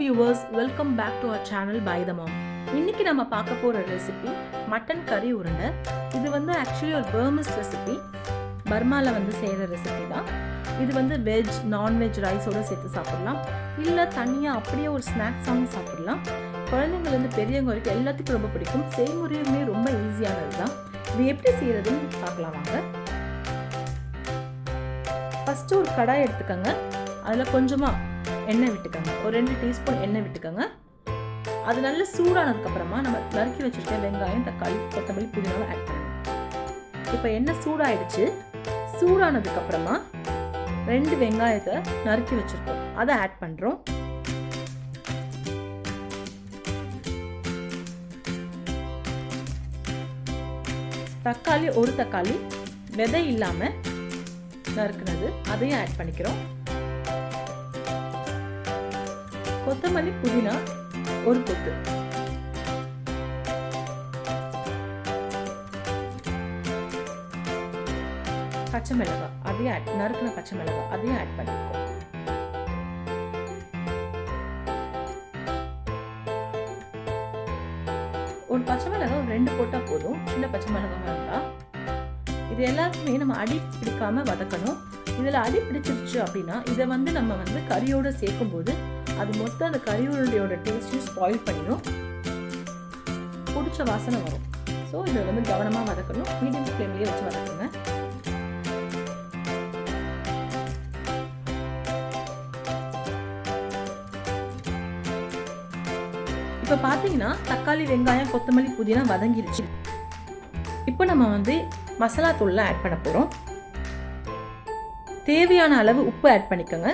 viewers, welcome back to our channel ByTheMom. இன்னைக்கு நம்ம பார்க்க போற ரெசிபி மட்டன் கறி உருண்டை. இது வந்து ஆக்சுவலி ஒரு Burmese ரெசிபி. பர்மால வந்து செய்யற ரெசிபி தான். இது வந்து வெஜ், நான்வெஜ் ரைஸோட சேர்த்து சாப்பிடலாம். இல்ல தனியா அப்படியே ஒரு ஸ்நாக்ஸாவும் சாப்பிடலாம். குழந்தைங்கள்ல இருந்து பெரியவங்க வரைக்கும் எல்லாத்துக்கும் ரொம்ப பிடிக்கும். செய்முறையுமே ரொம்ப ஈஸியானது தான். இது எப்படி செய்யறதுன்னு பார்க்கலாம் வாங்க. ஃபர்ஸ்ட் ஒரு கடாய் எடுத்துக்கங்க. அதுல கொஞ்சமா எண்ணெய் விட்டுக்கங்க. ஒரு 2 டீஸ்பூன் எண்ணெய் விட்டுக்கங்க. அது நல்ல சூடானதுக்கு அப்புறமா நம்ம நறுக்கி வச்சிருக்க வெங்காயம், தக்காளி, கொத்தமல்லி, புதினாவை ஆட் பண்ணணும். இப்போ எண்ணெய் சூடாயிடுச்சு. சூடானதுக்கு அப்புறமா 2 வெங்காயத்தை நறுக்கி வச்சிருக்கோம். அதை ஆட் பண்றோம். தக்காளி, ஒரு தக்காளி விதை இல்லாம நறுக்குனது, அதையும் ஆட் பண்ணிக்கிறோம். கொத்தமல்லி, புதினா ஒரு கொத்து, பச்சை மிளகாய் அதையும் நறுக்குன பச்சை மிளகாய் அதையும் ஆட் பண்ணிருக்கோம். ஒரு பச்சை மிளகாய் 2 போட்டா போதும். சின்ன பச்சை மிளகாய் வேண்டாம். இது எல்லாத்தையுமே நம்ம அடி பிடிக்காம வதக்கணும். இதுல அடி பிடிச்சிருச்சு அப்படின்னா இதை வந்து நம்ம வந்து கறியோட சேர்க்கும் போது அது மொத்தம் அந்த கறி உருண்டையோட டேஸ்டையும் ஸ்பாயில் பண்ணிடும். பிடிச்ச வாசனை வரும். ஸோ இதை வந்து கவனமாக வதக்கணும். மீடியம் ஃப்ளேம்லேயே வச்சு வதக்குங்க. இப்போ பார்த்தீங்கன்னா தக்காளி, வெங்காயம், கொத்தமல்லி, புதினா வதங்கிருச்சு. இப்போ நம்ம வந்து மசாலா தூள்லாம் ஆட் பண்ண போகிறோம். தேவையான அளவு உப்பு ஆட் பண்ணிக்கோங்க.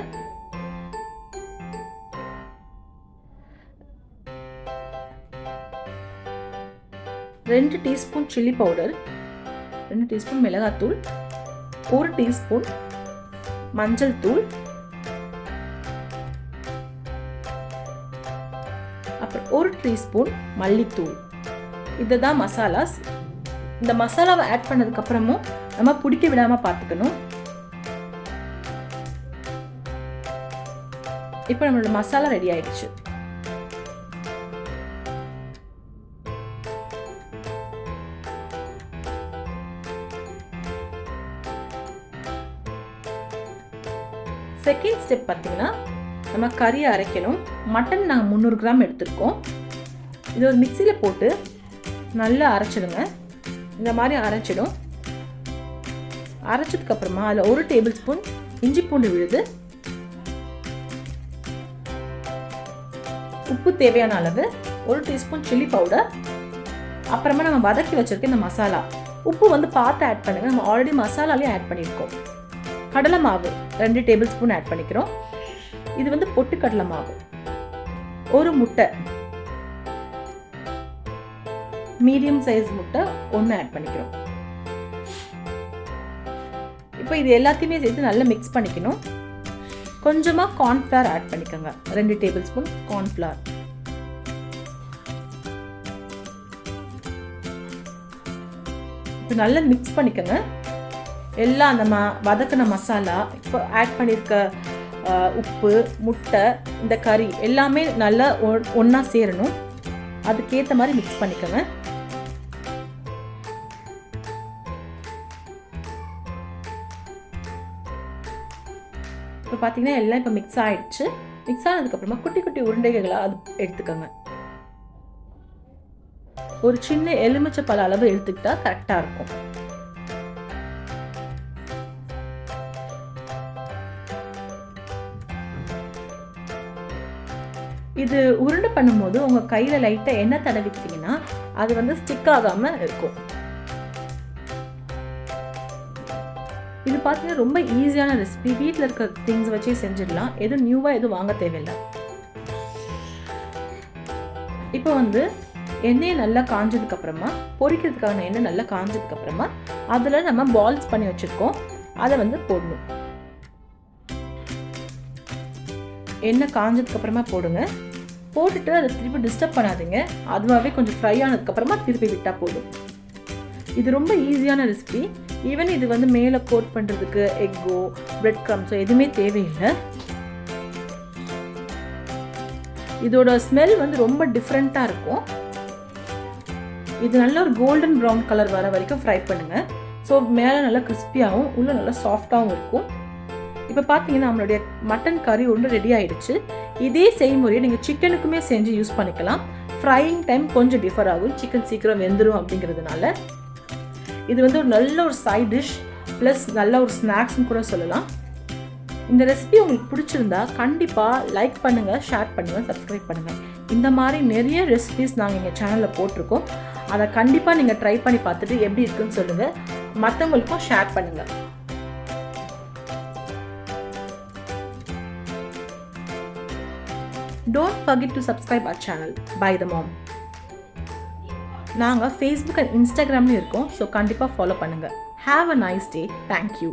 ரெண்டு டீஸ்பூன் சில்லி பவுடர், 2 டீஸ்பூன் மிளகாத்தூள், 1 டீஸ்பூன் மஞ்சள் தூள், அப்புறம் 1 டீஸ்பூன் மல்லித்தூள். இதுதான் மசாலாஸ். இந்த மசாலாவை ஆட் பண்ணதுக்கு அப்புறமும் நம்ம பிடிக்க விடாம பார்த்துக்கணும். இப்போ நம்மளோட மசாலா ரெடி ஆயிடுச்சு. செகண்ட் ஸ்டெப் பார்த்தீங்கன்னா நம்ம கறியை அரைக்கணும். மட்டன் நாங்கள் 300 கிராம் எடுத்துருக்கோம். இது ஒரு மிக்சியில் போட்டு நல்லா அரைச்சிடுங்க. இந்த மாதிரி அரைச்சிடும். அரைச்சதுக்கப்புறமா அதில் 1 டேபிள் ஸ்பூன் இஞ்சி பூண்டு விழுது, உப்பு தேவையான அளவு, 1 டீஸ்பூன் சில்லி பவுடர், அப்புறமா நம்ம வதக்கி வச்சிருக்க இந்த மசாலா. உப்பு வந்து பார்த்து ஆட் பண்ணுங்க. நம்ம ஆல்ரெடி மசாலாலையும் ஆட் பண்ணியிருக்கோம். கடலை மாவு 2 டேபிள் ஸ்பூன் ஆட் பண்ணிக்கிறோம். இது வந்து பொட்டு கடலை மாவு. 1 முட்டை, மீடியம் சைஸ் முட்டை 1 ஆட் பண்ணிக்கிறோம். இப்போ இது எல்லாத்தையுமே சேர்த்து நல்லா மிக்ஸ் பண்ணிக்கணும். கொஞ்சமாக கார்ன்ஃப்ளவர் ஆட் பண்ணிக்கோங்க. 2 டேபிள் ஸ்பூன் கார்ன்ஃப்ளவர். இப்போ நல்லா மிக்ஸ் பண்ணிக்கோங்க. எல்லாம் அந்த வதக்கின மசாலா, இப்போ ஆட் பண்ணியிருக்க உப்பு, முட்டை, இந்த கறி எல்லாமே நல்லா ஒன்றா சேரணும். அதுக்கேற்ற மாதிரி மிக்ஸ் பண்ணிக்கோங்க. இப்போ பார்த்தீங்கன்னா எல்லாம் இப்போ மிக்ஸ் ஆகிடுச்சு. மிக்ஸ் ஆனதுக்கப்புறமா குட்டி குட்டி உருண்டைகளை அது எடுத்துக்கோங்க. ஒரு சின்ன எலுமிச்சை பழ அளவு எடுத்துக்கிட்டா கரெக்டாக இருக்கும். இது உருண்டை பண்ணும்போது உங்கள் கையில் லைட்டாக எண்ணெய் தடவிக்கிட்டிங்கன்னா அது வந்து ஸ்டிக் ஆகாமல் இருக்கும். இது பார்த்தீங்கன்னா ரொம்ப ஈஸியான ரெசிபி. வீட்டில் இருக்க திங்ஸ் வச்சே செஞ்சிடலாம். எதுவும் நியூவாக எதுவும் வாங்க தேவையில்லை. இப்போ வந்து எண்ணெயை நல்லா காஞ்சதுக்கப்புறமா, பொரிக்கிறதுக்கான எண்ணெய் நல்லா காஞ்சதுக்கப்புறமா அதில் நம்ம பால்ஸ் பண்ணி வச்சுருக்கோம். அதை வந்து போடணும். எண்ணெய் காஞ்சதுக்கப்புறமா போடுங்க. போட்டுட்டு அதை திருப்பி டிஸ்டர்ப் பண்ணாதீங்க. அதுவாகவே கொஞ்சம் ஃப்ரை ஆனதுக்கப்புறமா திருப்பி விட்டால் போதும். இது ரொம்ப ஈஸியான ரெசிபி. ஈவன் இது வந்து மேலே கோட் பண்ணுறதுக்கு எக்கோ, பிரெட் க்ரம்ஸோ எதுவுமே தேவையில்லை. இதோட ஸ்மெல் வந்து ரொம்ப டிஃப்ரெண்ட்டாக இருக்கும். இது நல்ல ஒரு கோல்டன் ப்ரௌன் கலர் வர வரைக்கும் ஃப்ரை பண்ணுங்கள். ஸோ மேலே நல்லா கிறிஸ்பியாகவும் உள்ளே நல்லா சாஃப்டாகவும் இருக்கும். இப்போ பார்த்தீங்கன்னா நம்மளுடைய மட்டன் கறி உருண்டை ரெடி ஆகிடுச்சு. இதே செய்முறையை நீங்கள் சிக்கனுக்குமே செஞ்சு யூஸ் பண்ணிக்கலாம். ஃப்ரையிங் டைம் கொஞ்சம் டிஃபர் ஆகும், சிக்கன் சீக்கிரம் வெந்துடும் அப்படிங்கிறதுனால. இது வந்து ஒரு நல்ல ஒரு சைட் டிஷ் ப்ளஸ் நல்ல ஒரு ஸ்நாக்ஸ்னு கூட சொல்லலாம். இந்த ரெசிபி உங்களுக்கு பிடிச்சிருந்தா கண்டிப்பாக லைக் பண்ணுங்கள், ஷேர் பண்ணுங்கள், சப்ஸ்கிரைப் பண்ணுங்கள். இந்த மாதிரி நிறைய ரெசிபிஸ் நாங்கள் எங்கள் சேனலில் போட்டிருக்கோம். அதை கண்டிப்பாக நீங்கள் ட்ரை பண்ணி பார்த்துட்டு எப்படி இருக்குன்னு சொல்லுங்கள், மற்றவங்களுக்கும் ஷேர் பண்ணுங்கள். Don't forget to subscribe our channel ByTheMom. நாங்கள் ஃபேஸ்புக் அண்ட் இன்ஸ்டாகிராம்லையும் இருக்கோம். ஸோ கண்டிப்பாக ஃபாலோ பண்ணுங்கள். Have a nice day. Thank you.